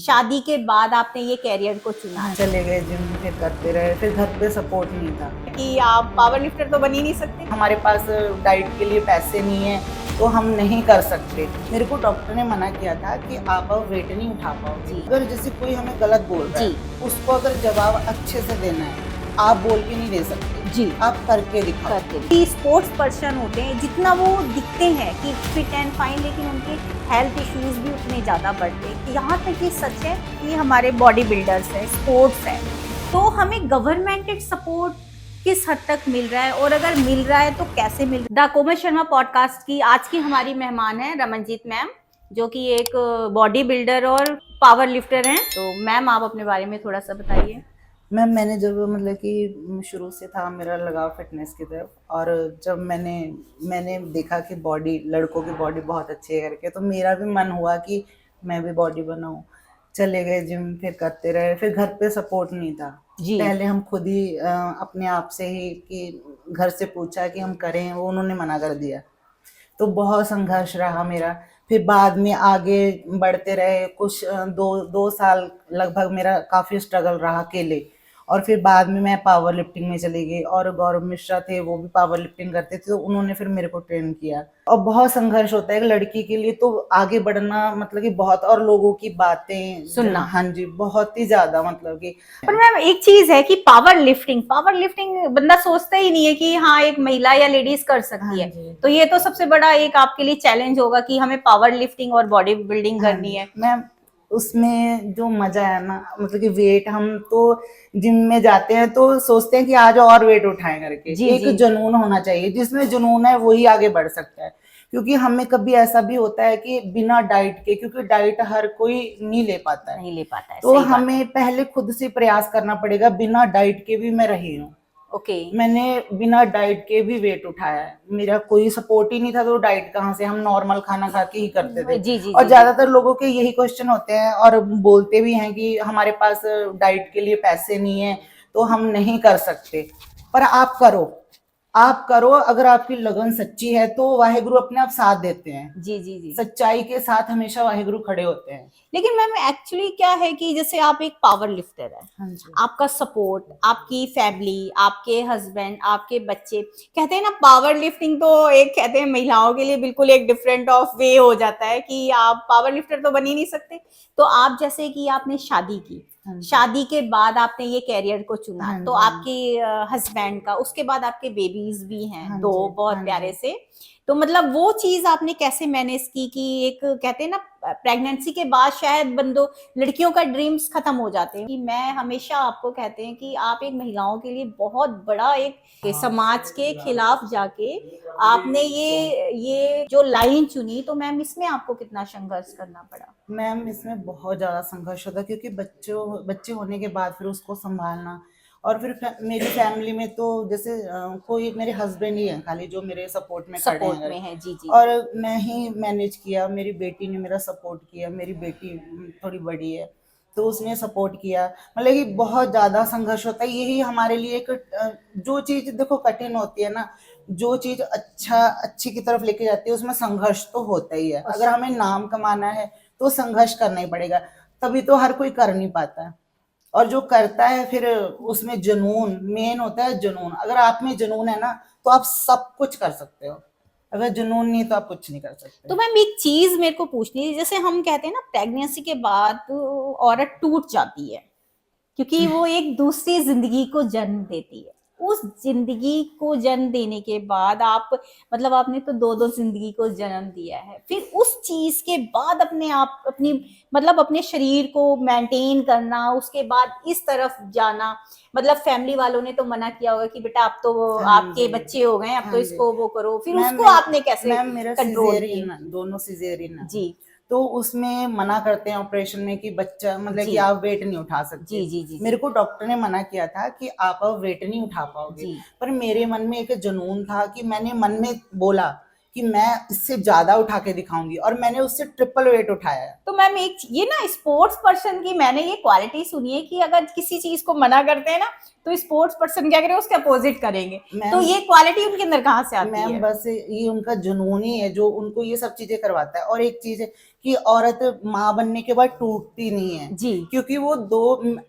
शादी के बाद आपने ये कैरियर को चुना चले गए जिम, फिर करते रहे, फिर घर पे सपोर्ट नहीं था। कि आप पावर लिफ्टर तो बन ही नहीं सकते। हमारे पास डाइट के लिए पैसे नहीं है तो हम नहीं कर सकते। मेरे को डॉक्टर ने मना किया था कि आप अब वेट नहीं उठा पाओगे। जी। अगर जैसे कोई हमें गलत बोल रहा है, उसको अगर जवाब अच्छे से देना है, आप बोल के नहीं दे सकते जी, आप करके दिखाओ। करके स्पोर्ट्स पर्सन होते हैं, जितना वो दिखते हैं कि फिट एंड फाइन, लेकिन उनके हेल्थ इश्यूज भी उतने ज़्यादा बढ़ते हैं। यहाँ तक ये सच है कि हमारे बॉडी बिल्डर्स है, स्पोर्ट्स है, तो हमें गवर्नमेंटेड सपोर्ट किस हद तक मिल रहा है, और अगर मिल रहा है तो कैसे मिल रहा है। द कोमल शर्मा पॉडकास्ट की आज की हमारी मेहमान है रमनजीत मैम, जो कि एक बॉडी बिल्डर और पावर लिफ्टर हैं। तो मैम आप अपने बारे में थोड़ा सा बताइए। मैम मैंने जब मतलब कि शुरू से था मेरा लगाव फिटनेस की तरफ, और जब मैंने देखा कि बॉडी, लड़कों की बॉडी बहुत अच्छी है करके, तो मेरा भी मन हुआ कि मैं भी बॉडी बनाऊं। चले गए जिम, फिर करते रहे, फिर घर पे सपोर्ट नहीं था। जी। पहले हम खुद ही अपने आप से ही कि घर से पूछा कि हम करें, वो उन्होंने मना कर दिया। तो बहुत संघर्ष रहा मेरा। फिर बाद में आगे बढ़ते रहे, कुछ दो साल लगभग मेरा काफ़ी स्ट्रगल रहा अकेले। और फिर बाद में मैं पावर लिफ्टिंग में चली गई, और गौरव मिश्रा थे, वो भी पावर लिफ्टिंग करते थे, तो उन्होंने फिर मेरे को ट्रेन किया। और बहुत संघर्ष होता है एक लड़की के लिए, तो आगे बढ़ना मतलब कि बहुत, और लोगों की बातें सुनना। हाँ जी, बहुत ही ज्यादा मतलब कि। पर मैम एक चीज है कि पावर लिफ्टिंग बंदा सोचता ही नहीं है कि हाँ एक महिला या लेडीज कर सकती है। तो ये तो सबसे बड़ा एक आपके लिए चैलेंज होगा कि हमें पावर लिफ्टिंग और बॉडी बिल्डिंग करनी है। मैम उसमें जो मजा है ना, मतलब कि वेट, हम तो जिम में जाते हैं तो सोचते हैं कि आज और वेट उठाएं करके। जी, एक जी। जुनून होना चाहिए, जिसमें जुनून है वही आगे बढ़ सकता है। क्योंकि हमें कभी ऐसा भी होता है कि बिना डाइट के, क्योंकि डाइट हर कोई नहीं ले पाता है, नहीं ले पाता है, तो सही बात। हमें पहले खुद से प्रयास करना पड़ेगा। बिना डाइट के भी मैं रही हूँ। ओके। मैंने बिना डाइट के भी वेट उठाया है। मेरा कोई सपोर्ट ही नहीं था, तो डाइट कहाँ से, हम नॉर्मल खाना खा के ही करते थे। जी, जी, और जी, ज्यादातर लोगों के यही क्वेश्चन होते हैं, और बोलते भी हैं कि हमारे पास डाइट के लिए पैसे नहीं है तो हम नहीं कर सकते। पर आप करो, आप करो। अगर आपकी लगन सच्ची है तो वाहेगुरु अपने आप साथ देते हैं। जी, जी, जी। सच्चाई के साथ हमेशा वाहेगुरु खड़े होते हैं। लेकिन मैम एक्चुअली क्या है कि जैसे आप एक पावर लिफ्टर है, हाँ जी। आपका सपोर्ट, आपकी फैमिली, आपके हस्बैंड, आपके बच्चे, कहते हैं ना पावर लिफ्टिंग तो एक कहते हैं महिलाओं के लिए बिल्कुल एक डिफरेंट ऑफ वे हो जाता है कि आप पावर लिफ्टर तो बन ही नहीं सकते। तो आप जैसे कि आपने शादी की, शादी के बाद आपने ये कैरियर को चुना, तो आपके हस्बैंड का, उसके बाद आपके बेबीज भी हैं, दो बहुत प्यारे से। तो मतलब वो चीज आपने कैसे मैनेज की कि एक कहते हैं ना प्रेगनेंसी के बाद शायद बंदो लड़कियों का ड्रीम्स खत्म हो जाते हैं, कि मैं हमेशा आपको कहते हैं कि आप एक महिलाओं के लिए बहुत बड़ा एक समाज के खिलाफ जाके आपने ये जो लाइन चुनी, तो मैम इसमें आपको कितना संघर्ष करना पड़ा। मैम इसमें बहुत ज़्यादा संघर्ष होता है, क्योंकि बच्चे होने के बाद फिर उसको संभालना। और फिर मेरी फैमिली में तो जैसे कोई मेरे हस्बैंड ही हैं खाली जो मेरे सपोर्ट में खड़े सपोर्ट हैं। में है, जी, जी। और मैं ही मैनेज किया, मेरी बेटी ने मेरा सपोर्ट किया। मेरी बेटी थोड़ी बड़ी है, तो उसने सपोर्ट किया। मतलब कि बहुत ज़्यादा संघर्ष होता है। यही हमारे लिए एक जो चीज़ देखो कठिन होती है ना, जो चीज़ अच्छी की तरफ लेके जाती है, उसमें संघर्ष तो होता ही है। अगर हमें नाम कमाना है तो संघर्ष करना ही पड़ेगा, तभी तो हर कोई कर नहीं पाता है। और जो करता है फिर उसमें जुनून मेन होता है। जुनून, अगर आप में जुनून है ना तो आप सब कुछ कर सकते हो। अगर जुनून नहीं तो आप कुछ नहीं कर सकते। तो मैम एक चीज मेरे को पूछनी है, जैसे हम कहते हैं ना प्रेगनेंसी के बाद औरत टूट जाती है, क्योंकि वो एक दूसरी जिंदगी को जन्म देती है। उस जिंदगी को जन्म देने के बाद आप मतलब आपने तो दो दो जिंदगी को जन्म दिया है, फिर उस चीज के बाद अपने आप अपनी मतलब अपने शरीर को मेंटेन करना, उसके बाद इस तरफ जाना, मतलब फैमिली वालों ने तो मना किया होगा कि बेटा अब तो आपके बच्चे हो गए, अब तो इसको वो करो, फिर उसको आपने कैसे मैम मेरा कंट्रोल किया। दोनों सिजेरियन है। जी, तो उसमें मना करते हैं ऑपरेशन में कि बच्चा मतलब कि आप वेट नहीं उठा सकते। जी, जी, जी, मेरे को डॉक्टर ने मना किया था कि आप अब वेट नहीं उठा पाओगे। जी। पर मेरे मन में एक जुनून था कि मैंने मन में बोला कि मैं इससे ज्यादा उठा के दिखाऊंगी, और मैंने उससे ट्रिपल वेट उठाया है। तो मैम एक ये ना स्पोर्ट्स पर्सन की मैंने ये क्वालिटी सुनी है कि अगर किसी चीज को मना करते हैं ना तो स्पोर्ट्स पर्सन क्या करें, उसके अपोजिट करेंगे। तो ये क्वालिटी उनके अंदर कहाँ से आती मैम है? बस ये उनका जुनून ही है जो उनको ये सब चीजें करवाता है। और एक चीज है कि औरत माँ बनने के बाद टूटती नहीं है जी, क्योंकि वो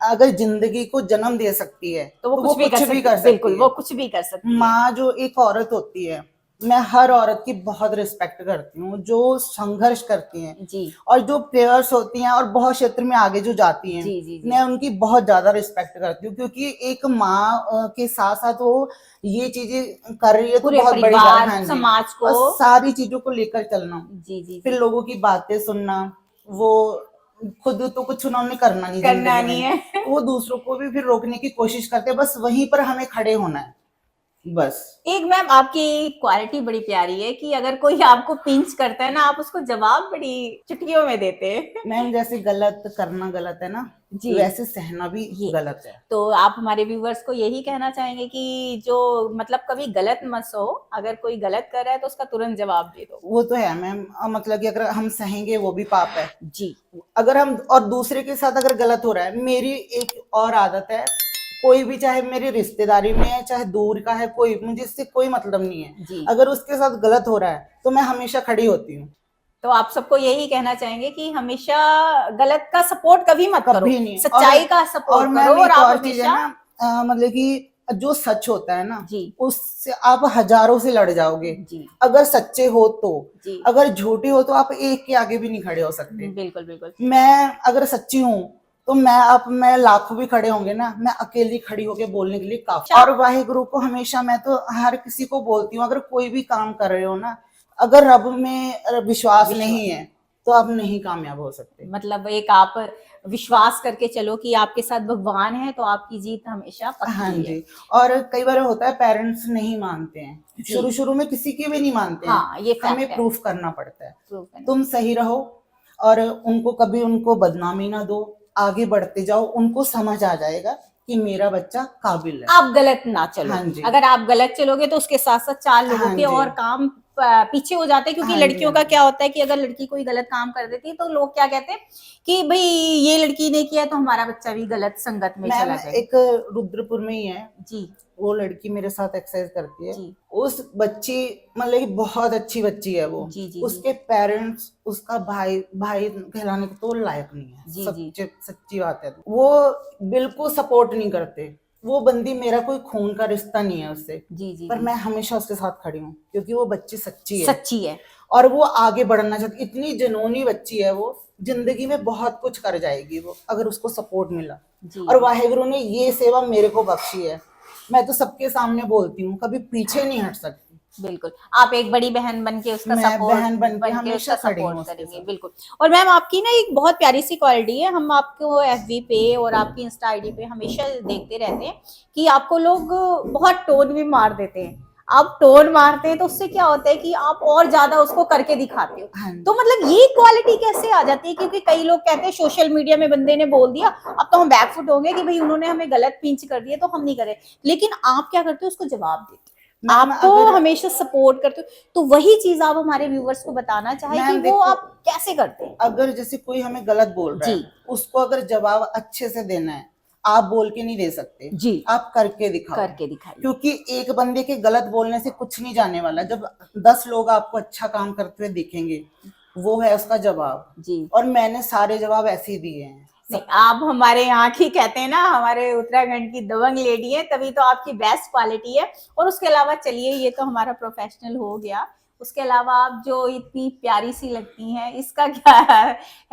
अगर जिंदगी को जन्म दे सकती है तो वो वो कुछ भी कर सकती है। बिल्कुल, वो कुछ भी कर सकती है। माँ जो एक औरत होती है, मैं हर औरत की बहुत रिस्पेक्ट करती हूँ जो संघर्ष करती हैं जी और जो प्लेयर्स होती हैं और बहुत क्षेत्र में आगे जो जाती हैं, जी जी जी। मैं उनकी बहुत ज्यादा रिस्पेक्ट करती हूँ क्योंकि एक माँ के साथ साथ वो ये चीजें कर रही है तो पूरे बहुत बड़ी बात। परिवार हाँ जी, समाज को और सारी चीजों को लेकर चलना, जी जी फिर जी लोगों की बातें सुनना, वो खुद तो कुछ उन्होंने करना नहीं करना जिंदगी नहीं में, है। तो वो दूसरों को भी फिर रोकने की कोशिश करते हैं, बस वहीं पर हमें खड़े होना है बस। एक मैम आपकी क्वालिटी बड़ी प्यारी है कि अगर कोई आपको पिंच करता है ना आप उसको जवाब बड़ी चुटकियों में देते हैं। मैम जैसे गलत करना गलत है ना, जी, वैसे सहना भी ये गलत है। तो आप हमारे व्यूवर्स को यही कहना चाहेंगे कि जो मतलब कभी गलत मत सो, अगर कोई गलत कर रहा है तो उसका तुरंत जवाब दे दो। वो तो है मैम, मतलब कि अगर हम सहेंगे वो भी पाप है। जी अगर हम और दूसरे के साथ अगर गलत हो रहा है, मेरी एक और आदत है, कोई भी चाहे मेरी रिश्तेदारी में है चाहे दूर का है, कोई मुझे इससे कोई मतलब नहीं है, जी। अगर उसके साथ गलत हो रहा है तो मैं हमेशा खड़ी होती हूँ। तो आप सबको यही कहना चाहेंगे कि हमेशा गलत का सपोर्ट कभी मत करो, कभी नहीं। सच्चाई का और सपोर्ट मैम करो और एक आप और चीज है हमेशा ना, मतलब कि जो सच होता है ना जी उससे आप हजारों से लड़ जाओगे, जी अगर सच्चे हो तो। जी अगर झूठे हो तो आप एक के आगे भी नहीं खड़े हो सकते। बिल्कुल बिल्कुल मैं अगर सच्ची हूँ तो मैं लाखों भी खड़े होंगे ना, मैं अकेली खड़ी होके बोलने के लिए काफी। और वाहिगुरु को हमेशा मैं तो हर किसी को बोलती हूँ, अगर कोई भी काम कर रहे हो ना, अगर रब में विश्वास नहीं है तो आप नहीं कामयाब हो सकते। मतलब एक आप विश्वास करके चलो कि आपके साथ भगवान है तो आपकी जीत हमेशा हाँ पक्की है। जी। और कई बार होता है पेरेंट्स नहीं मानते हैं, जी शुरू शुरू में किसी की भी नहीं मानते हैं, हाँ ये हमें फैक्ट है। प्रूफ करना पड़ता है। प्रूव करना। तुम सही रहो और उनको कभी उनको बदनामी ना दो, आगे बढ़ते जाओ, उनको समझ आ जाएगा कि मेरा बच्चा काबिल है। आप गलत ना चलो। हाँ जी। अगर आप गलत चलोगे तो उसके साथ साथ चार लोगों हाँ के जी। और काम पीछे हो जाते हैं क्योंकि हाँ जी, लड़कियों हाँ का जी। क्या होता है कि अगर लड़की कोई गलत काम कर देती है तो लोग क्या कहते हैं कि भाई ये लड़की ने किया तो हमारा बच्चा भी गलत संगत में मैम चला जाए। एक रुद्रपुर में ही है, जी वो लड़की मेरे साथ एक्सरसाइज करती है। जी उस बच्ची मतलब कि बहुत अच्छी बच्ची है वो, जी जी उसके पेरेंट्स उसका भाई भाई कहलाने को तो लायक नहीं है। जी जी सच्ची बात है, वो बिल्कुल सपोर्ट नहीं करते। वो बंदी, मेरा कोई खून का रिश्ता नहीं है उससे, जी जी पर जी मैं हमेशा उसके साथ खड़ी हूँ क्योंकि वो बच्ची सच्ची है सच्ची है। और वो आगे बढ़ना चाहती। इतनी जुनूनी बच्ची है वो, जिंदगी में बहुत कुछ कर जाएगी वो अगर उसको सपोर्ट मिला। जी और वाहिगुरु ने ये सेवा मेरे को बख्शी है, मैं तो सबके सामने बोलती हूँ, कभी पीछे नहीं हट सकती। बिल्कुल आप एक बड़ी बहन बन के उसका मैं सपोर्ट बहन बन के उसका हमेशा खड़ी हूँ सपोर्ट उसके करेंगे। साथ। बिल्कुल। और मैम आपकी ना एक बहुत प्यारी सी क्वालिटी है, हम आपको एफबी पे और आपकी इंस्टा आईडी पे हमेशा देखते रहते हैं कि आपको लोग बहुत टोन भी मार देते हैं। आप टोन मारते हैं तो उससे क्या होता है कि आप और ज्यादा उसको करके दिखाते हो। हाँ तो मतलब ये क्वालिटी कैसे आ जाती है, क्योंकि कई लोग कहते हैं सोशल मीडिया में बंदे ने बोल दिया अब तो हम बैकफुट होंगे कि भाई उन्होंने हमें गलत पिंच कर दिया तो हम नहीं करें, लेकिन आप क्या करते हो उसको जवाब देते हो, मैम आप तो अगर हमेशा सपोर्ट करते हो। तो वही चीज आप हमारे व्यूवर्स को बताना चाहे कि मैम वो देखो, आप कैसे करते हैं। अगर जैसे कोई हमें गलत बोल रहा है, जी उसको अगर जवाब अच्छे से देना है, आप बोल के नहीं दे सकते, जी आप करके दिखाओ। करके दिखाइए। क्योंकि एक बंदे के गलत बोलने से कुछ नहीं जाने वाला। जब 10 लोग आपको अच्छा काम करते हुए दिखेंगे, वो है उसका जवाब। जी और मैंने सारे जवाब ऐसे ही दिए हैं। नहीं, आप हमारे यहाँ की कहते हैं ना, हमारे उत्तराखंड की दबंग लेडी है, तभी तो आपकी बेस्ट क्वालिटी है। और उसके अलावा चलिए ये तो हमारा प्रोफेशनल हो गया, उसके अलावा आप जो इतनी प्यारी सी लगती हैं इसका क्या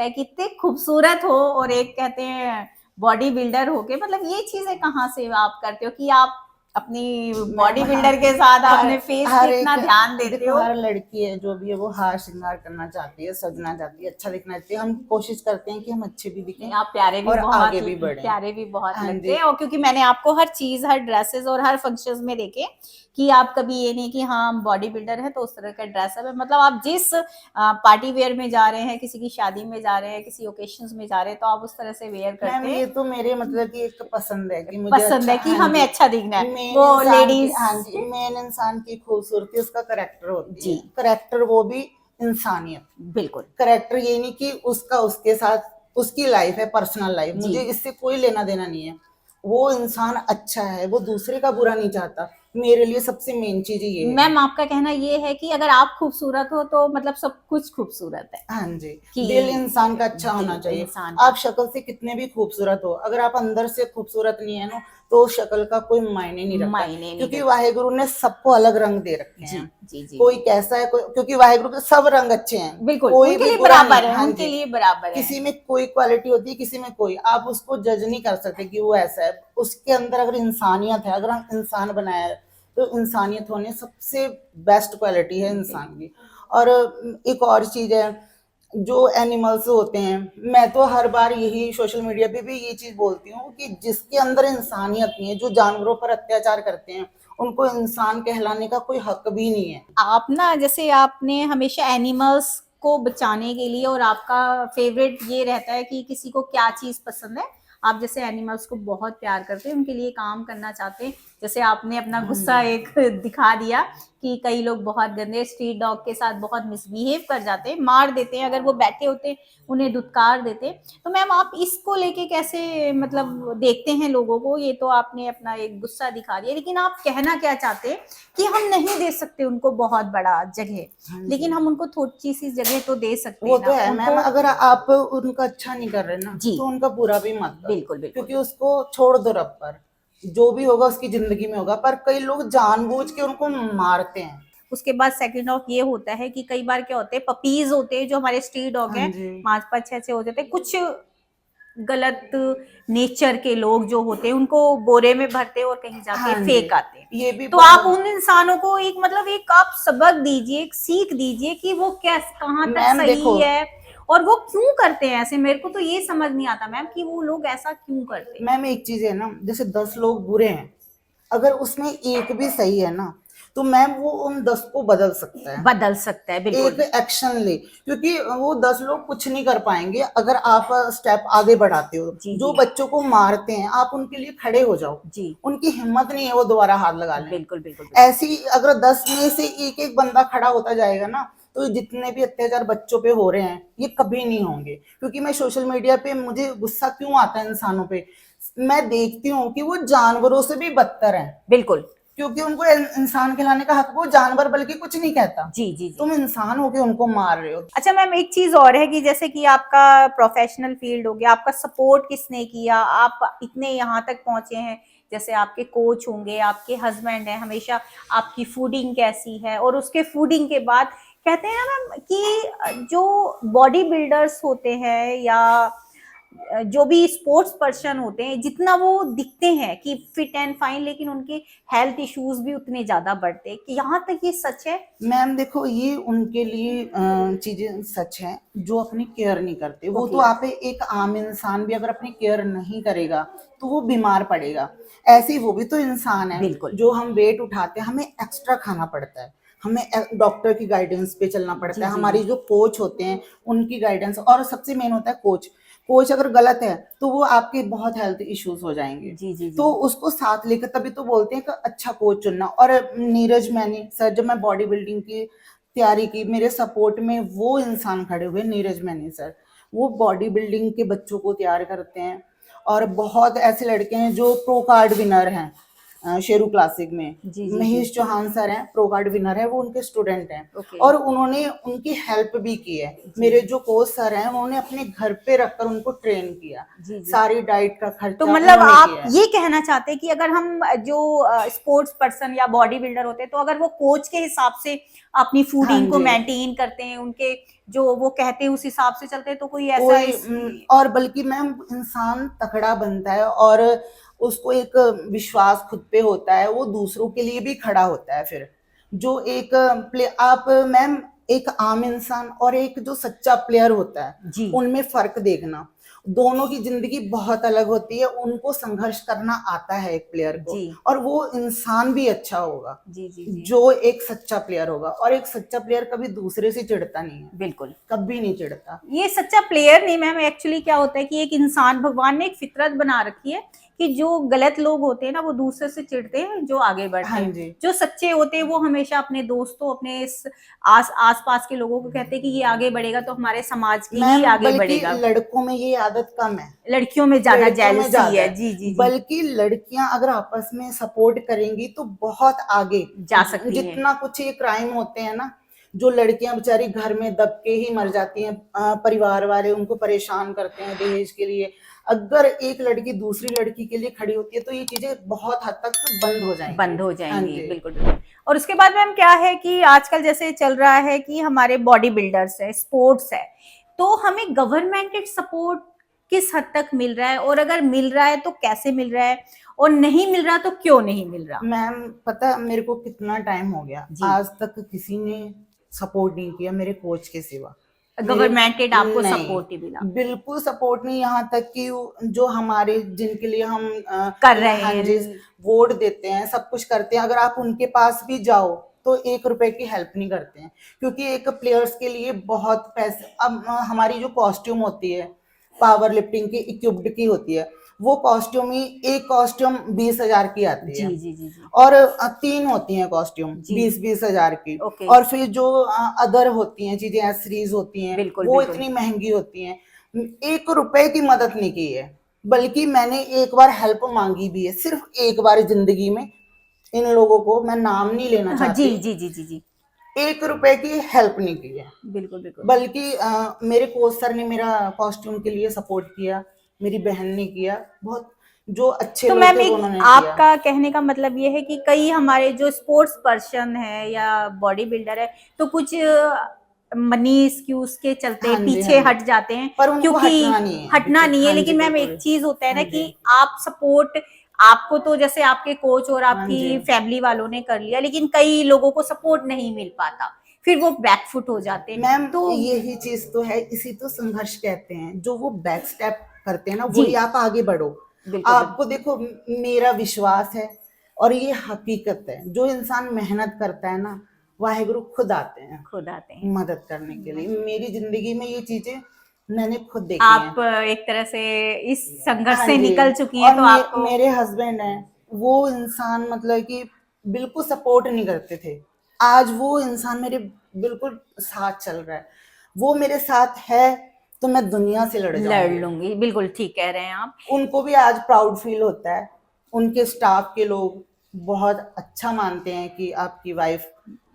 है कि इतने खूबसूरत हो और एक कहते हैं बॉडी बिल्डर हो के, मतलब ये चीजें कहाँ से आप करते हो कि आप अपनी बॉडी बिल्डर के साथ अपने फेस पे इतना ध्यान देते देखो, हो। हर लड़की है जो भी है वो हार श्रृंगार करना चाहती है, सजना चाहती है, अच्छा दिखना चाहती है। हम कोशिश करते हैं कि हम अच्छे भी दिखें आप प्यारे भी और बहुत आगे भी बढ़ें। प्यारे भी बहुत हाँ लगते जी। हैं। और क्योंकि मैंने आपको हर चीज, हर ड्रेसेस और हर फंक्शंस में देखे कि आप कभी ये नहीं कि हाँ हम बॉडी बिल्डर है तो उस तरह का ड्रेसअप है, मतलब आप जिस पार्टी वेयर में जा रहे हैं, किसी की शादी में जा रहे हैं, किसी ओकेशंस में जा रहे हैं तो आप उस तरह से वेयर मैम करते ये हैं। तो मेरे मतलब कि एक पसंद है कि मुझे पसंद अच्छा, है कि हाँ हमें जी, अच्छा दिखना है। मेन वो इंसान की, लेडीज। हाँ जी, मेन इंसान की खूबसूरती उसका करेक्टर होती जी। है। करेक्टर वो भी इंसानियत। बिल्कुल। करेक्टर ये नहीं कि उसका उसके साथ उसकी लाइफ है, पर्सनल लाइफ, जी। मुझे इससे कोई लेना देना नहीं है। वो इंसान अच्छा है, वो दूसरे का बुरा नहीं चाहता। मेरे लिए सबसे मेन चीज ये है। मैम आपका कहना ये है कि अगर आप खूबसूरत हो तो मतलब सब कुछ खूबसूरत है हाँ जी, कि दिल इंसान का अच्छा होना दिल चाहिए। इंसान का। आप शक्ल से कितने भी खूबसूरत हो, अगर आप अंदर से खूबसूरत नहीं है ना, तो शक्ल का कोई मायने नहीं रखता। मायने नहीं क्योंकि रखता। वाहेगुरु ने सबको अलग रंग दे रखे जी हैं। जी जी कोई जी। कैसा है, कोई, क्योंकि वाहेगुरु के सब रंग अच्छे हैं, बिल्कुल कोई उनके भी लिए बुरा नहीं बराबर है। है, हाँ उनके जी, लिए बराबर है। किसी में कोई क्वालिटी होती है, किसी में कोई, आप उसको जज नहीं कर सकते कि वो ऐसा है। उसके अंदर अगर इंसानियत है, अगर हम इंसान बनाया है, तो इंसानियत होने सबसे बेस्ट क्वालिटी है इंसान की। और एक और चीज है, जो एनिमल्स होते हैं, मैं तो हर बार यही सोशल मीडिया पे भी ये चीज बोलती हूँ कि जिसके अंदर इंसानियत नहीं है, जो जानवरों पर अत्याचार करते हैं, उनको इंसान कहलाने का कोई हक भी नहीं है। आप ना जैसे आपने हमेशा एनिमल्स को बचाने के लिए, और आपका फेवरेट ये रहता है कि किसी को क्या चीज पसंद है, आप जैसे एनिमल्स को बहुत प्यार करते हैं, उनके लिए काम करना चाहते हैं। जैसे आपने अपना गुस्सा एक दिखा दिया कि कई लोग बहुत गंदे स्ट्रीट डॉग के साथ बहुत मिसबिहेव कर जाते हैं, मार देते हैं, अगर वो बैठे होते हैं उन्हें धुतकार देते हैं। तो मैम आप इसको लेके कैसे मतलब देखते हैं लोगों को? ये तो आपने अपना एक गुस्सा दिखा दिया, लेकिन आप कहना क्या चाहते हैं कि हम नहीं दे सकते उनको बहुत बड़ा जगह, हाँ लेकिन जी, हम उनको थोड़ी सी जगह तो दे सकते वो हैं तो ना है मैम। उनको। अगर आप उनका अच्छा नहीं कर रहे ना, जी। तो उनका बुरा भी मत करो, बिल्कुल बिल्कुल। क्योंकि उसको छोड़ दो रब पर। जो भी होगा उसकी जिंदगी में होगा। पर कई लोग जानबूझ के उनको मारते हैं। उसके बाद सेकंड ऑफ ये होता है कि कई बार क्या होते हैं, पपीज होते हैं जो हमारे स्ट्रीट डॉग हाँ हैं, जी, 5 5 6 6 हो जाते हैं। कुछ गलत नेचर के लोग जो होते हैं उनको बोरे में भरते हैं और कहीं जाके हाँ जी, फेंक आते हैं। ये भी तो आप उन इंसानों को एक मतलब एक आप सबक दीजिए, एक सीख दीजिए कि वो कैस कहाँ तक मैम देखो, सही है और वो क्यों करते हैं ऐसे। मेरे को तो ये समझ नहीं आता मैम कि वो लोग ऐसा क्यों करते हैं। मैम एक चीज है ना, जैसे 10 लोग बुरे हैं, अगर उसमें एक भी सही है ना, तो मैम वो उन 10 को बदल सकता है। बदल सकता है एक बिल्कुल। एक्शन ले, क्योंकि वो 10 लोग कुछ नहीं कर पाएंगे अगर आप स्टेप आगे बढ़ाते हो। जी जो जी बच्चों को मारते हैं, आप उनके लिए खड़े हो जाओ। जी। उनकी हिम्मत नहीं है वो दोबारा हाथ लगा लें। बिल्कुल बिल्कुल बिल्कुल। ऐसी अगर 10 में से एक एक बंदा खड़ा होता जाएगा ना, तो जितने भी अत्याचार बच्चों पे हो रहे हैं, ये कभी नहीं होंगे। क्योंकि मैं सोशल मीडिया पे, मुझे गुस्सा क्यों आता है इंसानों पे, मैं देखती हूँ कि वो जानवरों से भी बदतर हैं। बिल्कुल। क्योंकि उनको इंसान खिलाने का हक वो जानवर बल्कि कुछ नहीं कहता। जी जी जी। तुम इंसान हो के उनको मार रहे हो। अच्छा मैम एक चीज और है कि जैसे कि आपका प्रोफेशनल फील्ड हो गया, आपका सपोर्ट किसने किया, आप इतने यहाँ तक पहुंचे हैं। जैसे आपके कोच होंगे, आपके हस्बैंड है, हमेशा आपकी फूडिंग कैसी है, और उसके फूडिंग के बाद कहते हैं ना मैम कि जो बॉडी बिल्डर्स होते हैं या जो भी स्पोर्ट्स पर्सन होते हैं, जितना वो दिखते हैं कि फिट एंड फाइन, लेकिन उनके हेल्थ इश्यूज भी उतने ज्यादा बढ़ते हैं। कि यहाँ तक ये सच है? मैम देखो, ये उनके लिए चीजें सच हैं जो अपनी केयर नहीं करते। वो तो ओके। आप एक आम इंसान भी अगर अपनी केयर नहीं करेगा, तो वो बीमार पड़ेगा। ऐसे ही वो भी तो इंसान है। बिल्कुल। जो हम वेट उठाते हैं, हमें एक्स्ट्रा खाना पड़ता है, हमें डॉक्टर की गाइडेंस पे चलना जी पड़ता है, जी जी। हमारी जो कोच होते हैं उनकी गाइडेंस, और सबसे मेन होता है कोच। कोच अगर गलत है, तो वो आपके बहुत हेल्थ इश्यूज हो जाएंगे। जी जी जी। तो उसको साथ लेकर, तभी तो बोलते हैं कि अच्छा कोच चुनना। और नीरज मैनी सर, जब मैं बॉडी बिल्डिंग की तैयारी की, मेरे सपोर्ट में वो इंसान खड़े हुए, नीरज मैनी सर। वो बॉडी बिल्डिंग के बच्चों को तैयार करते हैं। और बहुत ऐसे लड़के हैं जो प्रो कार्ड विनर हैं, शेरू क्लासिक में। जी जी जी। महेश चौहान सर हैं, प्रो कार्ड विनर है, वो उनके स्टूडेंट हैं। ओके। और उन्होंने उनकी हेल्प भी की है। जी मेरे जो कोच सर हैं, उन्होंने अपने घर पे रखकर उनको ट्रेन किया। जी जी। सारी डाइट का तो खर्चा मतलब उन्होंने आप किया है। ये कहना चाहते हैं कि अगर हम जो स्पोर्ट्स पर्सन या बॉडी बिल्डर होते हैं, तो अगर वो कोच के हिसाब से अपनी हाँ फूडिंग को जी, मेंटेन करते हैं, उनके जो वो कहते हैं उस हिसाब से चलते हैं, तो कोई ऐसा कोई इस। और बल्कि मैम इंसान तकड़ा बनता है, और उसको एक विश्वास खुद पे होता है, वो दूसरों के लिए भी खड़ा होता है। फिर जो एक आप मैम, एक आम इंसान और एक जो सच्चा प्लेयर होता है, जी उनमें फर्क देखना। दोनों की जिंदगी बहुत अलग होती है। उनको संघर्ष करना आता है एक प्लेयर को, जी और वो इंसान भी अच्छा होगा जी जी जी। जो एक सच्चा प्लेयर होगा। और एक सच्चा प्लेयर कभी दूसरे से चिढ़ता नहीं है, बिल्कुल। कभी नहीं चिढ़ता। ये सच्चा प्लेयर नहीं मैम, एक्चुअली क्या होता है कि एक इंसान, भगवान ने एक फितरत बना रखी है कि जो गलत लोग होते हैं ना वो दूसरे से चिढ़ते हैं जो आगे बढ़ते हाँ हैं, जी। जो सच्चे होते हैं वो हमेशा अपने दोस्तों, अपने आस पास के लोगों को कहते हैं कि ये आगे बढ़ेगा तो हमारे समाज की ही मैम आगे बल्कि बढ़ेगा। लड़कों में ये आदत कम है, लड़कियों में ज्यादा लड़कियों में जेलसी ज्यादा है। है। जी जी जी, बल्कि लड़कियां अगर आपस में सपोर्ट करेंगी तो बहुत आगे जा सकती हैं। जितना कुछ ये क्राइम होते हैं ना, जो लड़कियां बेचारी घर में दब के ही मर जाती हैं, परिवार वाले उनको परेशान करते हैं दहेज के लिए, अगर एक लड़की दूसरी लड़की के लिए खड़ी होती है तो ये चीजें बहुत हद तक बंद हो जाएंगी। बंद हो हाँ जाएंगी, जी। बिल्कुल बिल्कुल। और उसके बाद मैम क्या है कि आजकल जैसे चल रहा है कि हमारे बॉडी बिल्डर्स है, स्पोर्ट्स है, तो हमें गवर्नमेंट सपोर्ट किस हद तक मिल रहा है, और अगर मिल रहा है तो कैसे मिल रहा है, और नहीं मिल रहा तो क्यों नहीं मिल रहा? मैम पता है मेरे को कितना टाइम हो गया, जी। आज तक किसी ने सपोर्ट नहीं किया मेरे कोच के सिवा। गवर्नमेंट आपको नहीं, सपोर्ट नहीं मिला? बिल्कुल सपोर्ट नहीं, यहाँ तक कि जो हमारे जिनके लिए हम कर रहे हाँ हैं। जी वोट देते हैं, सब कुछ करते हैं, अगर आप उनके पास भी जाओ तो 1 रुपए की हेल्प नहीं करते हैं, क्योंकि एक प्लेयर्स के लिए बहुत पैसे, अब हमारी जो कॉस्ट्यूम होती है पावर लिफ्टिंग की इक्विप्ड की होती है, वो कॉस्ट्यूम ही एक कॉस्ट्यूम 20,000 की आती जी है, जी जी जी। और 3 होती हैं कॉस्ट्यूम जी। 20,000 की। ओके। और फिर जो अदर होती हैं चीजें, एसेसरीज होती हैं, बिल्कुल वो बिल्कुल। इतनी महंगी होती हैं। 1 रुपए की मदद नहीं की है, बल्कि मैंने एक बार हेल्प मांगी भी है, सिर्फ एक बार जिंदगी में। इन लोगों को मैं नाम नहीं लेना हाँ जी चाहती, जी जी जी जी, 1 रुपए की हेल्प नहीं की है। बिल्कुल बिल्कुल। बल्कि मेरे कोच सर ने मेरा कॉस्ट्यूम के लिए सपोर्ट किया, मेरी बहन ने किया, बहुत जो अच्छे तो लोग मैम थे एक वो उन्होंने किया। आपका कहने का मतलब ये है कि कई हमारे जो स्पोर्ट्स पर्सन है या बॉडी बिल्डर है तो कुछ मनी एक्सक्यूज के चलते हाँ जी, पीछे हाँ जी। हट जाते हैं, पर उनको क्योंकि हटना नहीं है, हटना बिल्कुल। नहीं है। हाँ जी, लेकिन मैम एक बिल्कुल। चीज होता है ना हाँ कि जी, आप सपोर्ट, आपको तो जैसे आपके कोच और हाँ जी। आपकी फैमिली वालों ने कर लिया, लेकिन कई लोगों को सपोर्ट नहीं मिल पाता, फिर वो बैकफुट हो जाते हैं। मैम तो यही चीज तो है, इसी तो संघर्ष कहते हैं, जो वो बैक स्टेप करते हैं ना जी वही आप आगे बढ़ो। बिल्कुल आपको बिल्कुल। देखो, मेरा विश्वास है और ये हकीकत है, जो इंसान मेहनत करता है ना वाहेगुरु खुद आते हैं खुद आते हैं। मदद करने के लिए। मेरी जिंदगी में ये चीजें मैंने खुद देखी हैं। आप एक तरह से इस संघर्ष हाँ से जी। निकल चुकी हैं और तो आपको। मेरे हस्बैंड हैं, वो इंसान मतलब कि बिल्कुल सपोर्ट नहीं करते थे, आज वो इंसान मेरे बिल्कुल साथ चल रहा है, वो मेरे साथ है तो मैं दुनिया से लड़ लड़ जाऊंगी। लूंगी, बिल्कुल ठीक कह रहे हैं आप। उनको भी आज प्राउड फील होता है, उनके स्टाफ के लोग बहुत अच्छा मानते हैं कि आपकी वाइफ,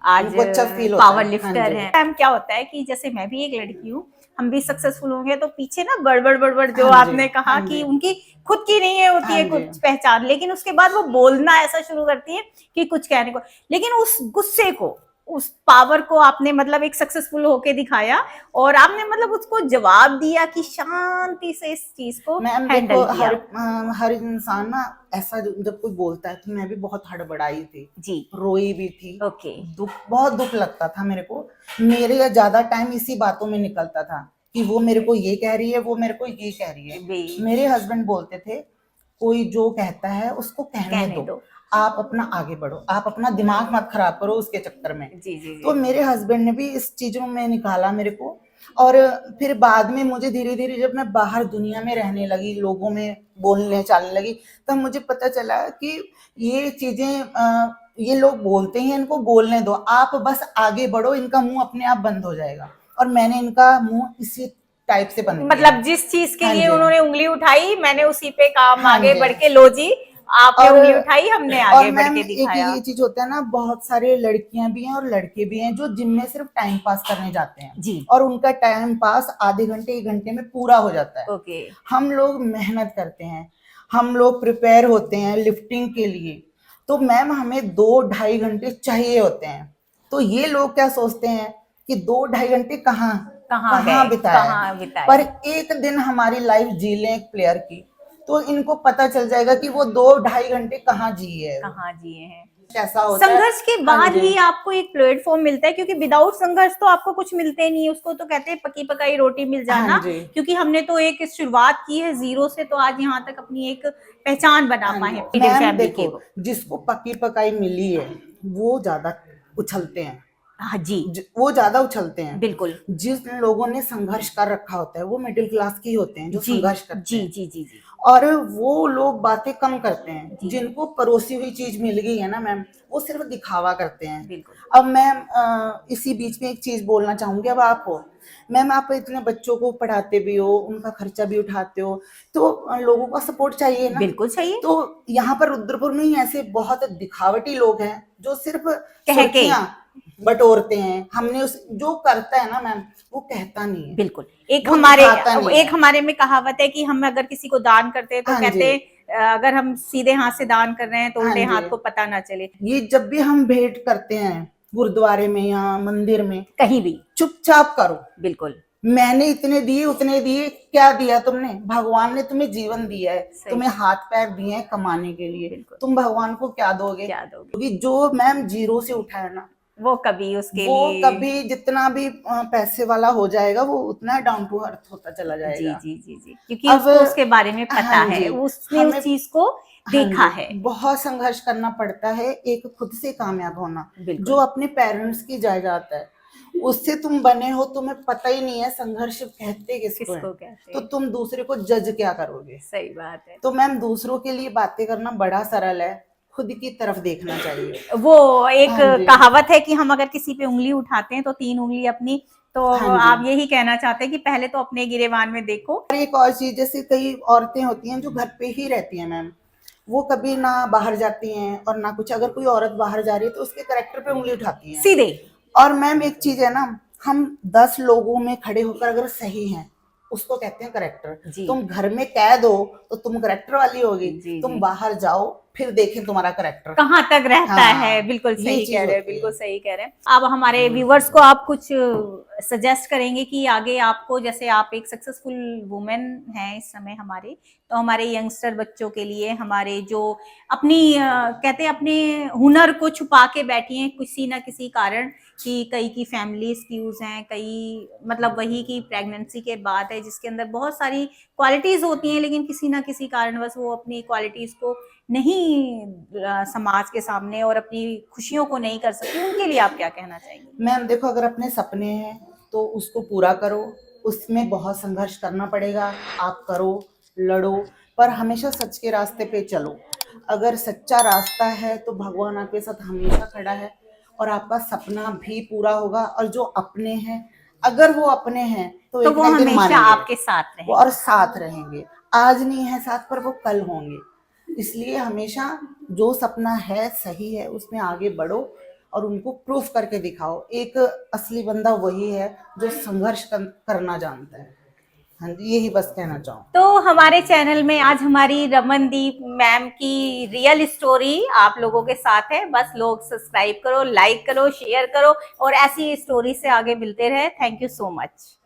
आज उनको अच्छा फील होता पावर है। हाँ लिफ्टर जी, हैं। मैम क्या होता है कि जैसे मैं भी एक लड़की हूँ, हम भी सक्सेसफुल होंगे तो पीछे ना बड़बड़ बड़बड़ जो हाँ जी, आपने कहा हाँ कि जी, उनकी खुद की नहीं है, होती हाँ है जी। कुछ पहचान, लेकिन उसके बाद वो बोलना ऐसा शुरू करती है कि कुछ कहने को, लेकिन उस गुस्से को, उस पावर को आपने मतलब एक सक्सेसफुल होके दिखाया, और आपने मतलब उसको जवाब दिया कि शांति से इस चीज को मैम देखो, हैंडल किया। हर इंसान ना ऐसा जब कोई बोलता है तो मैं भी बहुत हड़बड़ाई थी, जी। रोई भी थी, ओके। बहुत दुख लगता था मेरे को। मेरे ज्यादा टाइम इसी बातों में निकलता था कि वो मेरे को ये कह रही है, वो मेरे को ये कह रही है। मेरे हस्बैंड बोलते थे कोई जो कहता है उसको कहने दो, आप अपना आगे बढ़ो, आप अपना दिमाग मत खराब करो उसके चक्कर में। जी जी जी। तो मेरे हस्बैंड ने भी इस चीजों में निकाला मेरे को, और फिर बाद में मुझे धीरे धीरे जब मैं बाहर दुनिया में रहने लगी, लोगों में बोलने चालने लगी, तब मुझे पता चला कि ये चीजें ये लोग बोलते हैं, इनको बोलने दो, आप बस आगे बढ़ो, इनका मुंह अपने आप बंद हो जाएगा। और मैंने इनका मुंह इसी टाइप से बंद किया। मतलब जिस चीज के हाँ लिए जी, उन्होंने उंगली उठाई, मैंने उसी पे काम हाँ आगे जी। बढ़ के, लो जी आपने और उंगली उठाई, हमने और आगे बढ़ मैम के एक दिखाया। ये चीज होता है ना, बहुत सारे लड़कियां भी हैं और लड़के भी हैं जो जिम में सिर्फ टाइम पास करने जाते हैं, जी। और उनका टाइम पास आधे घंटे 1 घंटे में पूरा हो जाता है। ओके। हम लोग मेहनत करते हैं, हम लोग प्रिपेयर होते हैं लिफ्टिंग के लिए, तो मैम हमें 2-2.5 घंटे चाहिए होते हैं। तो ये लोग क्या सोचते हैं कि 2-2.5 घंटे कहाँ कहाँ कहाँ गए, बिताए, कहाँ बिताए। पर एक दिन हमारी लाइफ जी लें एक प्लेयर की, तो इनको पता चल जाएगा कि वो 2-2.5 घंटे कहाँ जिए है, कहाँ जिए हैं। कैसा होता है। संघर्ष के हाँ बाद जी, ही आपको एक प्लेटफॉर्म मिलता है, क्योंकि विदाउट संघर्ष तो आपको कुछ मिलते नहीं, उसको तो कहते हैं पकी पकाई रोटी मिल हाँ जाना। जी, क्योंकि हमने तो एक शुरुआत की है जीरो से, तो आज यहाँ तक अपनी एक पहचान बना हाँ पाए जी। हैं मैम फैमिली के। देखो, जिसको पकी पकाई मिली है वो ज्यादा उछलते हैं, हाँ जी वो ज्यादा उछलते हैं। बिल्कुल। जिस लोगों ने संघर्ष कर रखा होता है वो मिडिल क्लास के ही होते हैं जो जी संघर्ष करते जी हैं। जी जी जी। और वो लोग बातें कम करते हैं। जी। जिनको परोसी हुई चीज मिल गई है ना मैम, वो सिर्फ दिखावा करते हैं। बिल्कुल। अब मैम इसी बीच में एक चीज बोलना चाहूंगी। अब आप हो मैम, आप इतने बच्चों को पढ़ाते भी हो, उनका खर्चा भी उठाते हो, तो लोगों का सपोर्ट चाहिए ना। बिल्कुल चाहिए। तो यहाँ पर रुद्रपुर में ही ऐसे बहुत दिखावटी लोग हैं जो सिर्फ कह के। सुर्खियां बटोरते हैं। हमने उस जो करता है ना मैम, वो कहता नहीं है, बिल्कुल। वो दिखाता नहीं एक है। हमारे में कहावत है कि हम अगर किसी को दान करते हैं तो हाँ कहते जी, हैं अगर हम सीधे हाथ से दान कर रहे हैं तो हाँ उल्टे जी। हाथ को पता ना चले। ये जब भी हम भेंट करते हैं गुरुद्वारे में या मंदिर में, कहीं भी। चुपचाप करो। बिल्कुल। मैंने इतने दिए उतने दिए, क्या दिया तुमने? भगवान ने तुम्हें जीवन दिया है, सही। तुम्हें हाथ पैर दिए हैं कमाने के लिए, बिल्कुल। तुम भगवान को क्या दोगे? क्या दोगे? क्योंकि जो मैम जीरो से उठा है ना, वो कभी उसके वो लिए। कभी जितना भी पैसे वाला हो जाएगा, वो उतना डाउन टू अर्थ होता चला जी जाएगा। जी जी जी, क्योंकि अब उसको उसके बारे में हाँ पता है, जी, उसने उस हमें चीज को हाँ देखा जी, है। बहुत संघर्ष करना पड़ता है एक खुद से कामयाब होना। बिल्कुल। जो अपने पेरेंट्स की जायदाद है, उससे तुम बने हो, तुम्हें पता ही नहीं है संघर्ष कहते किसको है, किसको कहते तो हैं? तुम दूसरे को जज क्या करोगे? सही बात है। तो मैम दूसरों के लिए बातें करना बड़ा सरल है, खुद की तरफ देखना चाहिए। वो एक हाँ जी, कहावत है कि हम अगर किसी पे उंगली उठाते हैं तो 3 उंगली अपनी। तो हाँ जी। आप यही कहना चाहते हैं कि पहले तो अपने गिरेबान में देखो। और एक और चीज, जैसे कई औरतें होती हैं जो घर पे ही रहती हैं मैम, वो कभी ना बाहर जाती हैं और ना कुछ। अगर कोई औरत बाहर जा रही है तो उसके कैरेक्टर पे उंगली उठाती हैं। सीधे। और मैम एक चीज है ना, हम 10 लोगों में खड़े होकर अगर सही हैं, उसको कहते हैं करेक्टर। जी। तुम घर में कैद हो तो तुम करेक्टर वाली होगी, जी तुम जी। बाहर जाओ फिर देखें तुम्हारा करेक्टर कहाँ तक रहता है। हाँ, बिल्कुल ये सही चीज कह रहे हैं, होती बिल्कुल है। सही कह रहे हैं। अब हमारे व्यूवर्स को आप कुछ सजेस्ट करेंगे कि आगे आपको, जैसे आप एक सक्सेसफुल वुमेन हैं इस समय हमारे, तो हमारे यंगस्टर बच्चों के लिए, हमारे जो अपनी कहते हैं अपने हुनर को छुपा के बैठी हैं किसी ना किसी कारण, कि कई की फैमिली एक्सक्यूज हैं, कई मतलब वही की प्रेगनेंसी के बाद है जिसके अंदर बहुत सारी क्वालिटीज होती हैं, लेकिन किसी ना किसी कारणवश वो अपनी क्वालिटीज को नहीं समाज के सामने और अपनी खुशियों को नहीं कर सकती, उनके लिए आप क्या कहना चाहेंगे? मैम देखो, अगर अपने सपने हैं तो उसको पूरा करो, उसमें बहुत संघर्ष करना पड़ेगा, आप करो, लड़ो, पर हमेशा सच के रास्ते पे चलो। अगर सच्चा रास्ता है तो भगवान आपके साथ हमेशा खड़ा है और आपका सपना भी पूरा होगा। और जो अपने हैं, अगर वो अपने हैं तो तो एक वो ना एक दिन हमेशा मानेंगे, आपके साथ वो और रहेंगे। साथ रहेंगे। आज नहीं है साथ, पर वो कल होंगे। इसलिए हमेशा जो सपना है सही है, उसमें आगे बढ़ो और उनको प्रूफ करके दिखाओ। एक असली बंदा वही है जो संघर्ष करना जानता है। हाँ जी, यही बस कहना चाहूँ। तो हमारे चैनल में आज हमारी रमनदीप मैम की रियल स्टोरी आप लोगों के साथ है। बस लोग सब्सक्राइब करो, लाइक करो, शेयर करो और ऐसी स्टोरी से आगे मिलते रहे। Thank you so much.